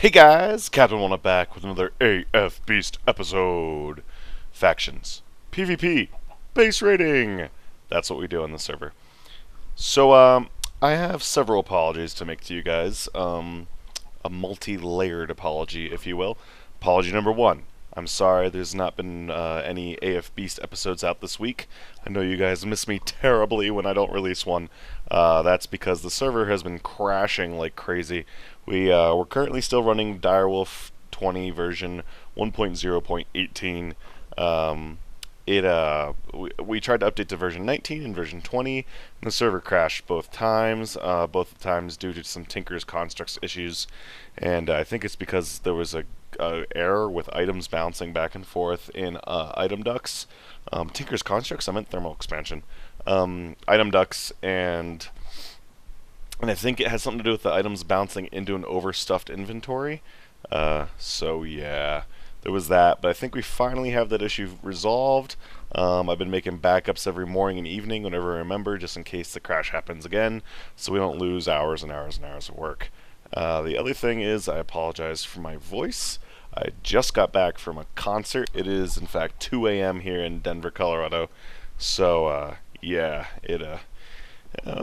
Hey guys, Captain Wanna back with another AFBeast episode. Factions, PvP, base raiding. That's what we do on the server. So, I have several apologies to make to you guys. A multi-layered apology, if you will. Apology number one. I'm sorry there's not been any AFBeast episodes out this week. I know you guys miss me terribly when I don't release one. That's because the server has been crashing like crazy. We're currently still running Direwolf 20 version 1.0.18. We tried to update to version 19 and version 20, and the server crashed both times due to some Tinker's Constructs issues, and I think it's because there was a error with items bouncing back and forth in item ducts. Tinker's Constructs, I meant thermal expansion. Item ducts, and I think it has something to do with the items bouncing into an overstuffed inventory. So yeah, there was that, but I think we finally have that issue resolved. I've been making backups every morning and evening whenever I remember, just in case the crash happens again, so we don't lose hours and hours and hours of work. The other thing is, I apologize for my voice. I just got back from a concert. It is, in fact, 2 a.m. here in Denver, Colorado. So, yeah,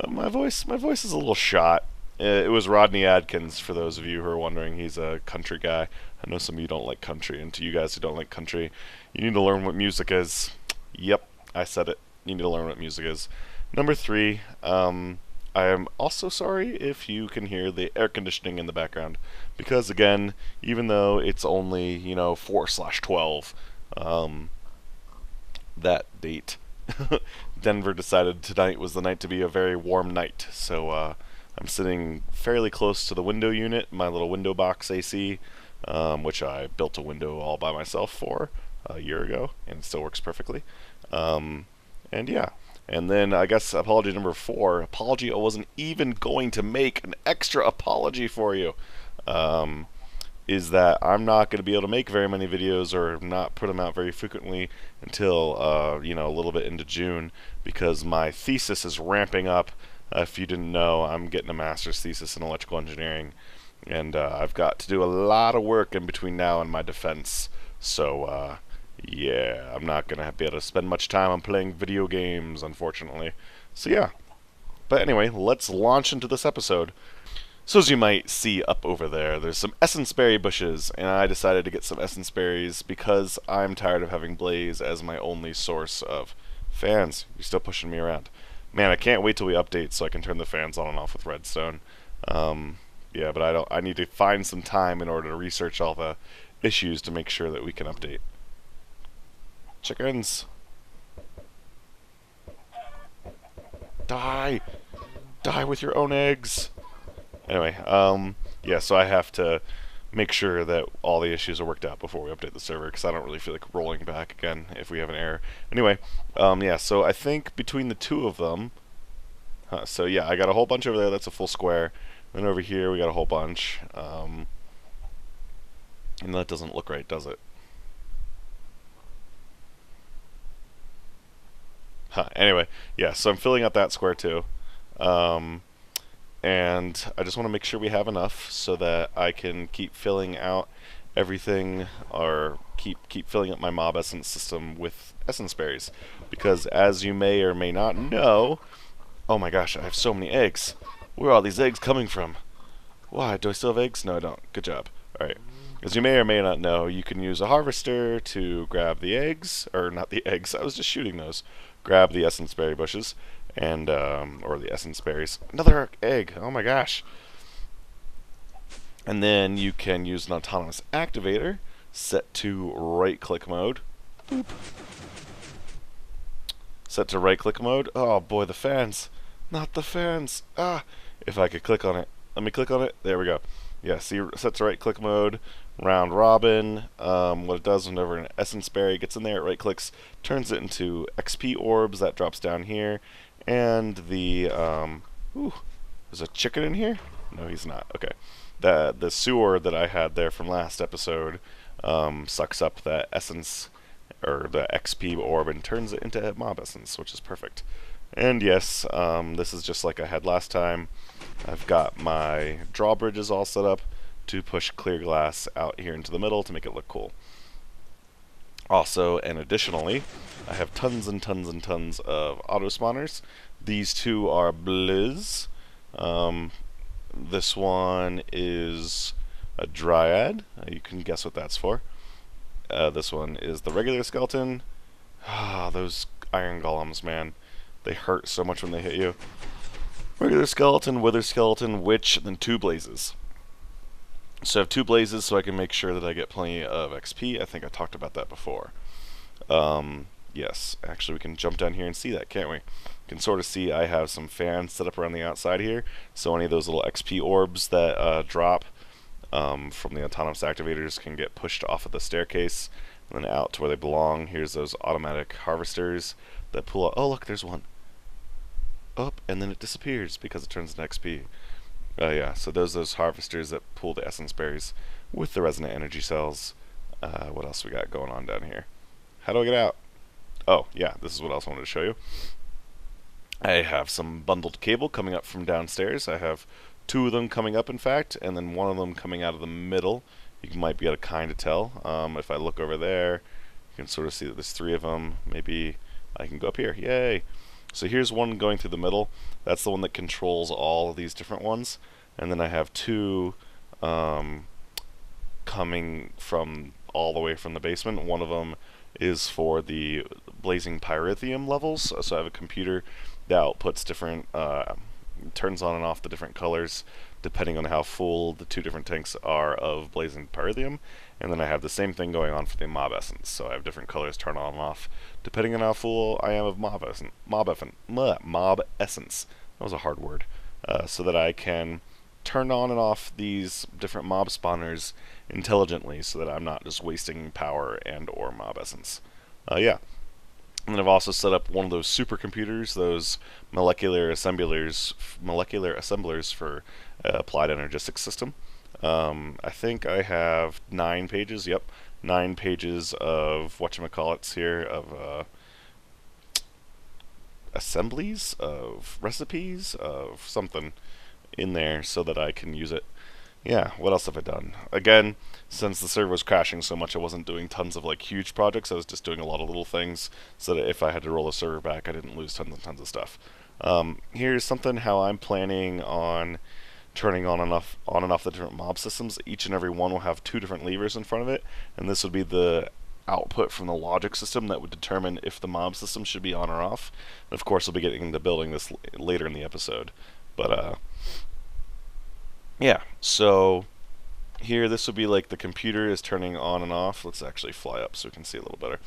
my voice is a little shot. It was Rodney Adkins, for those of you who are wondering. He's a country guy. I know some of you don't like country, and to you guys who don't like country, you need to learn what music is. Yep, I said it. You need to learn what music is. Number three, I am also sorry if you can hear the air conditioning in the background, because again, even though it's only 4/12, that date, Denver decided tonight was the night to be a very warm night. So I'm sitting fairly close to the window unit, my little window box AC, which I built a window all by myself for a year ago, and it still works perfectly. And yeah. And then I guess apology number four. Apology I wasn't even going to make an extra apology for you. Is that I'm not going to be able to make very many videos or not put them out very frequently until a little bit into June, because my thesis is ramping up. If you didn't know, I'm getting a master's thesis in electrical engineering, and I've got to do a lot of work in between now and my defense. So yeah, I'm not going to be able to spend much time on playing video games, unfortunately. So yeah. But anyway, let's launch into this episode. So as you might see up over there, there's some essence berry bushes, and I decided to get some essence berries because I'm tired of having Blaze as my only source of fans. You're still pushing me around. Man, I can't wait till we update so I can turn the fans on and off with redstone. Yeah, but I need to find some time in order to research all the issues to make sure that we can update. Chickens! Die! Die with your own eggs! Anyway, yeah, so I have to make sure that all the issues are worked out before we update the server, because I don't really feel like rolling back again if we have an error. Anyway, yeah, so I think between the two of them, so yeah, I got a whole bunch over there, that's a full square. Then over here we got a whole bunch, and that doesn't look right, does it? Anyway, yeah, so I'm filling out that square too. And I just want to make sure we have enough so that I can keep filling out everything, or keep filling up my mob essence system with essence berries. Because as you may or may not know, oh my gosh, I have so many eggs. Where are all these eggs coming from? Why, do I still have eggs? No, I don't. Good job. Alright. As you may or may not know, you can use a harvester to grab the eggs, or not the eggs, I was just shooting those. Grab the essence berry bushes, and or the essence berries. Another egg! Oh my gosh! And then you can use an autonomous activator, set to right-click mode. Boop. Set to right-click mode. Oh boy, the fans! Not the fans! Ah! If I could click on it. Let me click on it. There we go. Yeah, see, set to right-click mode. Round robin. What it does whenever an essence berry gets in there, it right-clicks, turns it into XP orbs. That drops down here. And the ooh, there's a chicken in here? No, he's not. Okay. The sewer that I had there from last episode sucks up that essence, or the XP orb, and turns it into mob essence, which is perfect. And yes, this is just like I had last time. I've got my drawbridges all set up. to push clear glass out here into the middle to make it look cool. Also, and additionally, I have tons and tons and tons of auto spawners. These two are Blizz. This one is a Dryad. You can guess what that's for. This one is the regular skeleton. Ah, those iron golems, man. They hurt so much when they hit you. Regular skeleton, wither skeleton, witch, then 2 blazes. So I have 2 blazes so I can make sure that I get plenty of XP. I think I talked about that before. Yes, actually we can jump down here and see that, can't we? You can sort of see I have some fans set up around the outside here, so any of those little XP orbs that drop from the autonomous activators can get pushed off of the staircase and then out to where they belong. Here's those automatic harvesters that pull out. Oh, look, there's one. Up, and then it disappears because it turns into XP. Yeah, so those harvesters that pull the essence berries with the resonant energy cells. What else we got going on down here? How do I get out? Oh, yeah, this is what else I wanted to show you. I have some bundled cable coming up from downstairs. I have 2 of them coming up, in fact, and then 1 of them coming out of the middle. You might be able to kind of tell. If I look over there, you can sort of see that there's 3 of them. Maybe I can go up here. Yay! So here's one going through the middle. That's the one that controls all of these different ones. And then I have 2 coming from all the way from the basement. One of them is for the blazing pyrithium levels. So I have a computer that outputs different, turns on and off the different colors depending on how full the 2 different tanks are of blazing pyrithium. And then I have the same thing going on for the mob essence. So I have different colors turn on and off depending on how full I am of mob essence. That was a hard word. So that I can turn on and off these different mob spawners intelligently so that I'm not just wasting power and or mob essence. Yeah. And then I've also set up one of those supercomputers, those molecular assemblers for applied energistics system. I think I have 9 pages. Yep, 9 pages of whatchamacallits here of assemblies, of recipes, of something in there so that I can use it. Yeah, what else have I done? Again, since the server was crashing so much, I wasn't doing tons of like huge projects. I was just doing a lot of little things so that if I had to roll the server back, I didn't lose tons and tons of stuff. Here's something how I'm planning on turning on and off the different mob systems. Each and every one will have 2 different levers in front of it, and this would be the output from the logic system that would determine if the mob system should be on or off. And of course, we'll be getting into building this later in the episode. But yeah, so here this would be like the computer is turning on and off. Let's actually fly up so we can see a little better.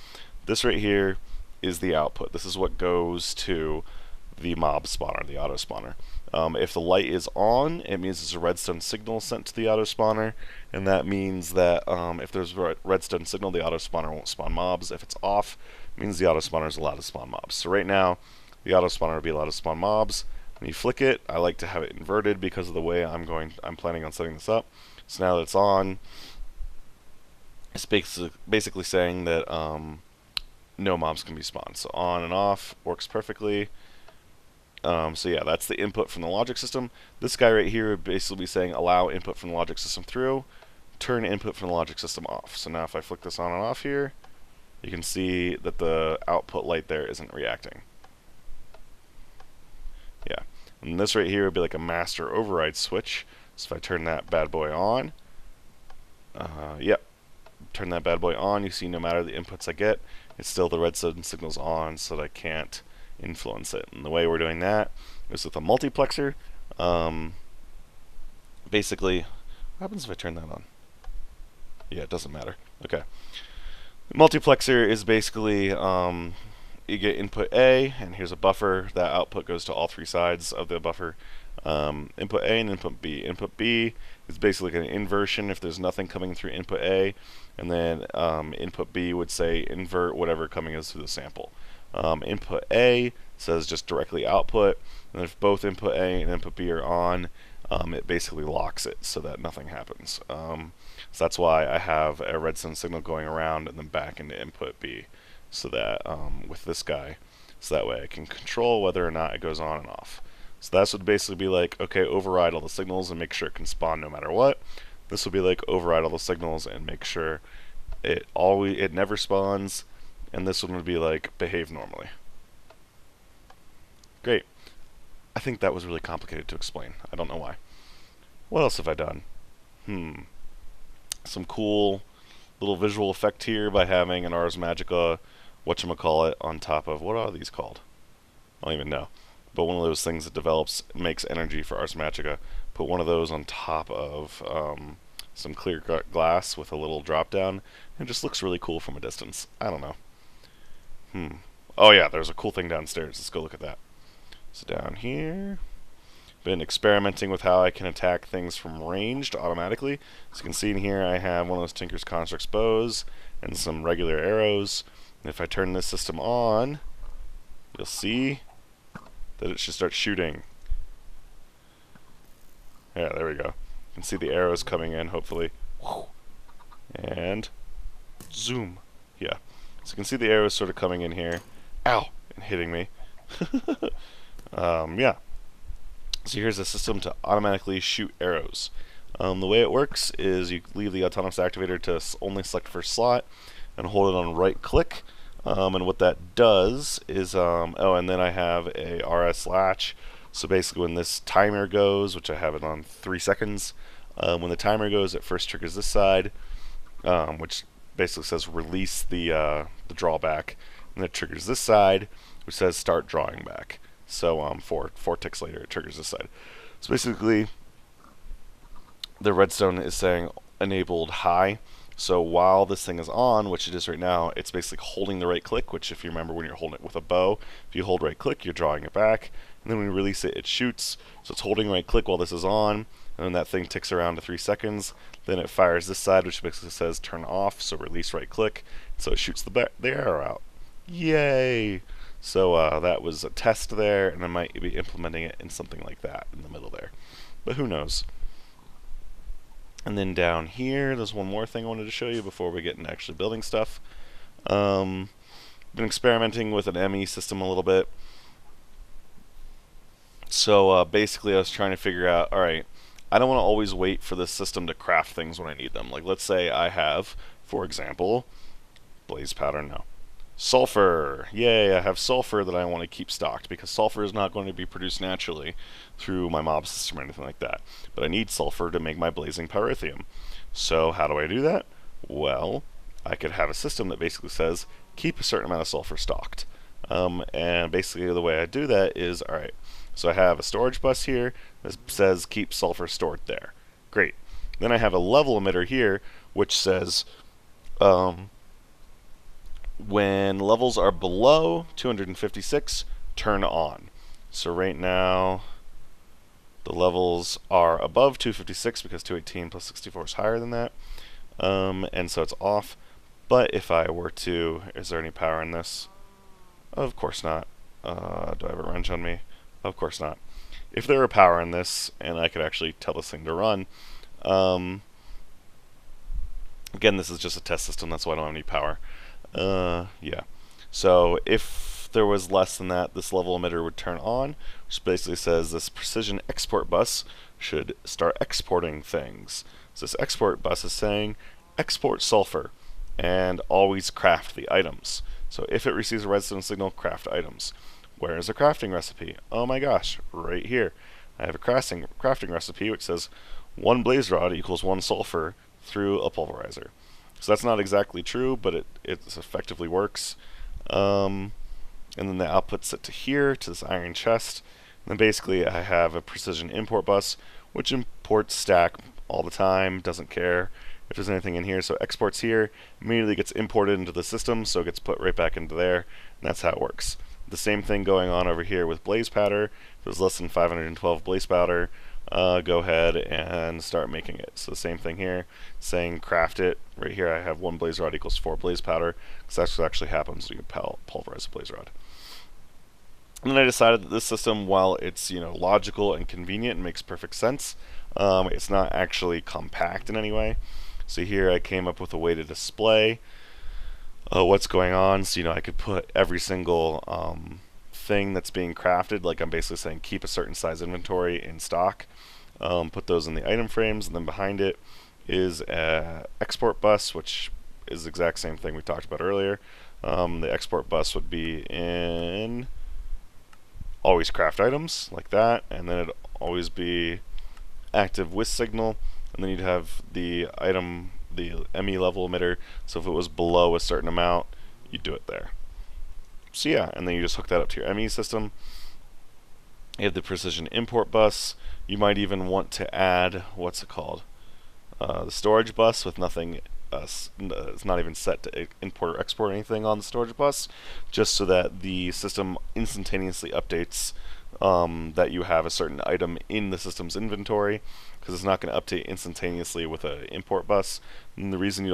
This right here is the output. This is what goes to the mob spawner, the auto spawner. If the light is on, it means there's a redstone signal sent to the auto spawner, and that means that if there's a redstone signal, the auto spawner won't spawn mobs. If it's off, it means the auto spawner is allowed to spawn mobs. So right now, the auto spawner will be allowed to spawn mobs. When you flick it, I like to have it inverted because of the way I'm planning on setting this up. So now that it's on, it's basically saying that no mobs can be spawned. So on and off works perfectly. So yeah, that's the input from the logic system. This guy right here would basically be saying allow input from the logic system through, turn input from the logic system off. So now if I flick this on and off here, you can see that the output light there isn't reacting. Yeah, and this right here would be like a master override switch. So if I turn that bad boy on, yep, turn that bad boy on, you see no matter the inputs I get, it's still the redstone signal's on so that I can't influence it. And the way we're doing that is with a multiplexer. Basically, what happens if I turn that on? Yeah, it doesn't matter. Okay. The multiplexer is basically you get input A, and here's a buffer. That output goes to all 3 sides of the buffer. Input A and input B. Input B is basically an inversion if there's nothing coming through input A, and then input B would say invert whatever coming is through the sample. Input A says just directly output, and if both input A and input B are on, it basically locks it so that nothing happens. So that's why I have a redstone signal going around and then back into input B, so that with this guy, so that way I can control whether or not it goes on and off. So that would basically be like, okay, override all the signals and make sure it can spawn no matter what. This will be like override all the signals and make sure it never spawns, and this one would be like behave normally. Great. I think that was really complicated to explain. I don't know why. What else have I done? Some cool little visual effect here by having an Ars Magica whatchamacallit on top of, what are these called? I don't even know. But one of those things that develops, makes energy for Ars Magica. Put one of those on top of some clear glass with a little drop down. It just looks really cool from a distance. I don't know. Oh yeah, there's a cool thing downstairs. Let's go look at that. So down here, been experimenting with how I can attack things from ranged automatically. As you can see in here, I have one of those Tinker's Constructs bows and some regular arrows. And if I turn this system on, you'll see that it should start shooting. Yeah, there we go. You can see the arrows coming in, hopefully. And zoom. Yeah. So you can see the arrows sort of coming in here. Ow! And hitting me. Yeah. So here's a system to automatically shoot arrows. The way it works is you leave the autonomous activator to only select first slot and hold it on right click. And what that does is, oh, and then I have a RS latch. So basically when this timer goes, which I have it on 3 seconds, when the timer goes, it first triggers this side, which basically says release the drawback, and it triggers this side, which says start drawing back. So 4 ticks later, it triggers this side. So basically, the redstone is saying enabled high. So while this thing is on, which it is right now, it's basically holding the right click, which if you remember when you're holding it with a bow, if you hold right click, you're drawing it back. And then when you release it, it shoots. So it's holding right click while this is on, and then that thing ticks around to 3 seconds. Then it fires this side, which basically says turn off, so release right click. So it shoots the arrow out. Yay! So that was a test there, and I might be implementing it in something like that in the middle there. But who knows? And then down here, there's one more thing I wanted to show you before we get into actually building stuff. Been experimenting with an ME system a little bit. So basically I was trying to figure out, alright, I don't want to always wait for this system to craft things when I need them. Like let's say I have, for example, blaze powder, no. Sulfur! Yay, I have sulfur that I want to keep stocked because sulfur is not going to be produced naturally through my mob system or anything like that. But I need sulfur to make my blazing pyrithium. So how do I do that? Well, I could have a system that basically says keep a certain amount of sulfur stocked. And basically the way I do that is, alright, so I have a storage bus here that says keep sulfur stored there. Great. Then I have a level emitter here which says when levels are below 256, turn on. So right now, the levels are above 256 because 218 plus 64 is higher than that. And so it's off. But if I were to, is there any power in this? Of course not. Do I have a wrench on me? Of course not. If there were power in this, and I could actually tell this thing to run, again, this is just a test system, that's why I don't have any power. Yeah. So if there was less than that, this level emitter would turn on, which basically says this precision export bus should start exporting things. So this export bus is saying export sulfur and always craft the items. So if it receives a redstone signal, craft items. Where is a crafting recipe? Oh my gosh, right here. I have a crafting recipe which says 1 blaze rod equals 1 sulfur through a pulverizer. So that's not exactly true, but it effectively works. And then the output's set to here, to this iron chest. And then basically I have a precision import bus, which imports stack all the time, doesn't care if there's anything in here. So exports here, immediately gets imported into the system, so it gets put right back into there, and that's how it works. The same thing going on over here with blaze powder. If there's less than 512 blaze powder, go ahead and start making it. So the same thing here, saying craft it. Right here I have 1 blaze rod equals 4 blaze powder, because that's what actually happens when you pulverize a blaze rod. And then I decided that this system, while it's logical and convenient and makes perfect sense, it's not actually compact in any way. So here I came up with a way to display what's going on. So I could put every single thing that's being crafted, like I'm basically saying keep a certain size inventory in stock, put those in the item frames, and then behind it is a export bus, which is the exact same thing we talked about earlier. The export bus would be in always craft items like that, and then it'd always be active with signal, and then you'd have the item, the ME level emitter. So if it was below a certain amount, you'd do it there. So yeah, and then you just hook that up to your ME system. You have the precision import bus. You might even want to add, what's it called? The storage bus with nothing, it's not even set to import or export anything on the storage bus, just so that the system instantaneously updates that you have a certain item in the system's inventory, because it's not going to update instantaneously with an import bus. And the only reason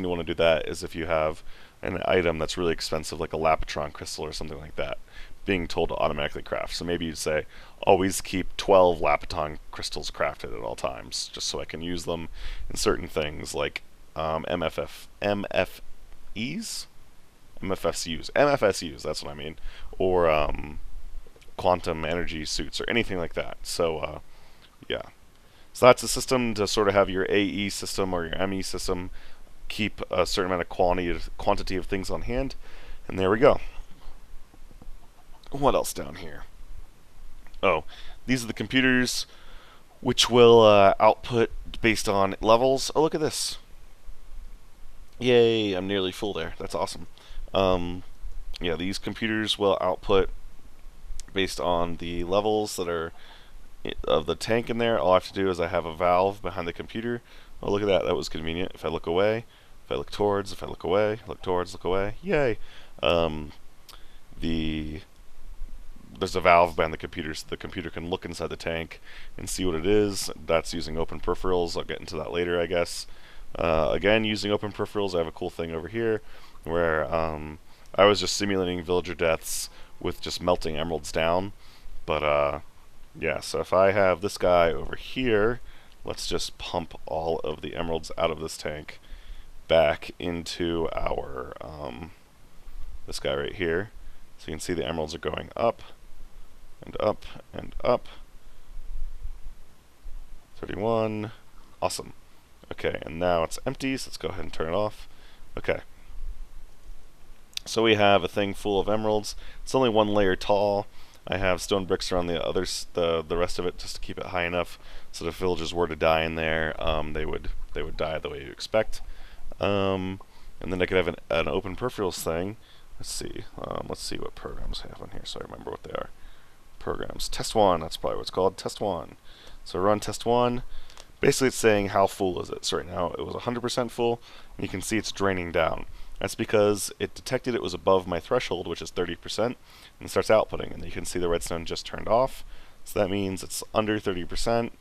you want to do that is if you have an item that's really expensive, like a Lapotron crystal or something like that, being told to automatically craft. So maybe you'd say, always keep 12 Lapotron crystals crafted at all times, just so I can use them in certain things like MFSUs, that's what I mean, or quantum energy suits or anything like that. So yeah, so that's a system to sort of have your AE system or your ME system keep a certain amount of quantity of things on hand. And there we go. What else down here? Oh, these are the computers which will output based on levels. Oh, look at this. Yay, I'm nearly full there. That's awesome. Yeah, these computers will output based on the levels that are of the tank in there. All I have to do is I have a valve behind the computer. Oh, look at that. That was convenient. If I look away, if I look towards, if I look away, look towards, look away. Yay. There's a valve behind the computer, so the computer can look inside the tank and see what it is. That's using open peripherals. I'll get into that later, I guess. Again, using open peripherals, I have a cool thing over here where I was just simulating villager deaths with just melting emeralds down. But yeah, so if I have this guy over here, let's just pump all of the emeralds out of this tank back into our this guy right here. So you can see the emeralds are going up and up and up. 31. Awesome. Okay, and now it's empty, so let's go ahead and turn it off. Okay. So we have a thing full of emeralds. It's only one layer tall. I have stone bricks around the rest of it just to keep it high enough so that if villagers were to die in there, they would die the way you expect. And then I could have an open peripherals thing. Let's see what programs I have on here so I remember what they are. Programs. Test 1, that's probably what it's called. Test 1. So run test 1. Basically it's saying how full is it. So right now it was 100% full, and you can see it's draining down. That's because it detected it was above my threshold, which is 30%, and starts outputting. And you can see the redstone just turned off. So that means it's under 30%.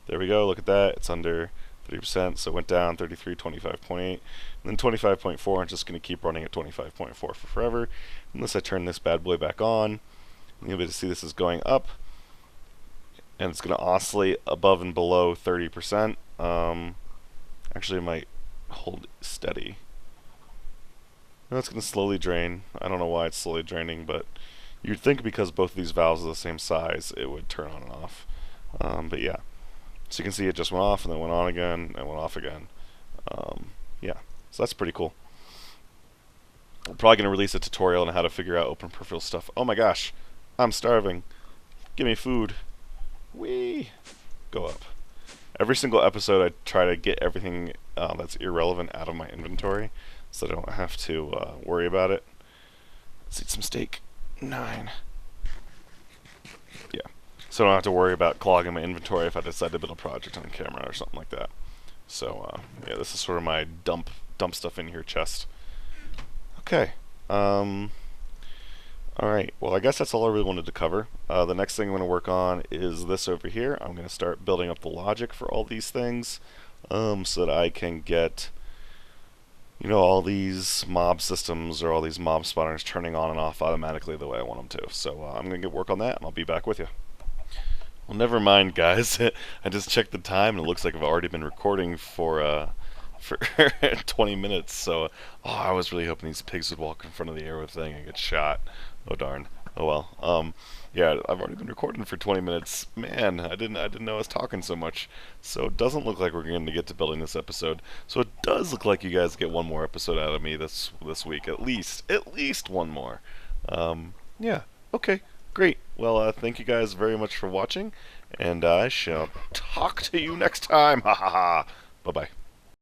There we go, look at that. It's under 30%, so it went down 33, 25.8, and then 25.4. I'm just going to keep running at 25.4 for forever, unless I turn this bad boy back on. You'll be able to see this is going up, and it's going to oscillate above and below 30%. Actually, it might hold steady. No, it's going to slowly drain. I don't know why it's slowly draining, but you'd think because both of these valves are the same size, it would turn on and off. But yeah. So you can see it just went off and then went on again and went off again. Yeah, so that's pretty cool. I'm probably going to release a tutorial on how to figure out open peripheral stuff. Oh my gosh, I'm starving. Give me food. Whee! Go up. Every single episode I try to get everything that's irrelevant out of my inventory so I don't have to worry about it. Let's eat some steak. 9. Yeah. So I don't have to worry about clogging my inventory if I decide to build a project on camera or something like that. So yeah, this is sort of my dump stuff in here chest. Okay. Alright, well I guess that's all I really wanted to cover. The next thing I'm going to work on is this over here. I'm going to start building up the logic for all these things so that I can get, you know, all these mob systems or all these mob spawners turning on and off automatically the way I want them to. So I'm going to get work on that and I'll be back with you. Well, never mind, guys. I just checked the time and it looks like I've already been recording for for 20 minutes. So, oh, I was really hoping these pigs would walk in front of the arrow thing and get shot. Oh darn. Oh well. Yeah, I've already been recording for 20 minutes. Man, I didn't know I was talking so much. So it doesn't look like we're going to get to building this episode. So it does look like you guys get one more episode out of me this week, at least one more. Yeah. Okay. Great. Well, thank you guys very much for watching, and I shall talk to you next time. Ha ha ha. Bye bye.